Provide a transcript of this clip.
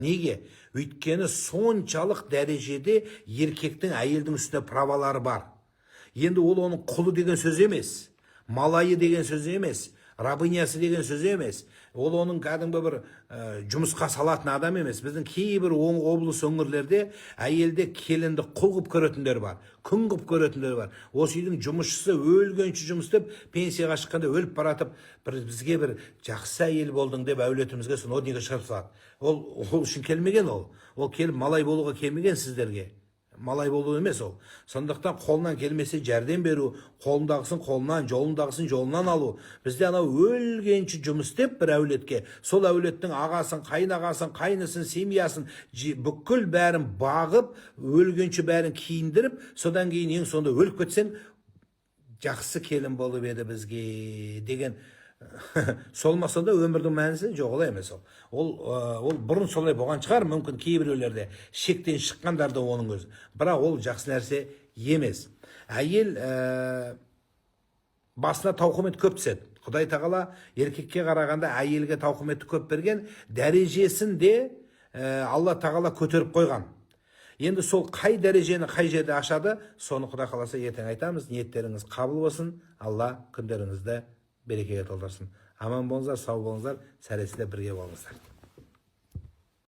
Неге? Өйткені соншалық дәрежеде еркектің әйелдің үстіне правалары бар. Енді ол оның құлы деген сөз емес, малайы деген сөз емес, рабынясы деген сөз емес. Ол оның кәдімгі бір жұмысқа салатын адам емес. Біздің кейбір облыс өңірлерде әйелде келінді құл қылып көретіндер бар, күң қылып көретіндер бар. Осы үйдің жұмысшысы өлгенше жұмыс істеп, пенсияға шыққанда өліп баратып, бізге бір жақсы әйел болдың деп әулетімізге соны неге шығарып салады. Ол үшін келмеген ол. Ол келіп малай болуға келмеген сіздерге. Малай болу емес ол. Сондықтан қолынан келмесе жәрдем беру, қолындағысын қолынан, жолындағысын жолынан алу. Бізде анау өлгенше жұмыс істеп бір әулетке, сол әулеттің ағасын, қайнағасын, қайнысын, семьясын, бүкіл бәрін бағып, өлгенше бәрін киіндіріп, содан кейін ең сонда өліп кетсең, жақсы келін болып еді бізге деген солмаса да өмірдің мәнісі жоқ, олай емес ол. Ол бұрын солай болған шығар, мүмкін кейбіреулерде шектен шыққандарда оның өзі. Бірақ ол жақсы нәрсе емес. Әйел басына тауқымет көп түседі. Құдай тағала еркекке қарағанда әйелге тауқыметті көп берген, дәрежесін де Алла тағала көтеріп қойған. Енді сол қай дәрежені қай жерде ашады, соны Құдай қаласа ертең айтамыз. Ниеттеріңіз қабыл болсын, Алла күндеріңізді берекеге толтырсын. Аман болыңыздар, сау болыңыздар, сәресіде бірге болыңыздар.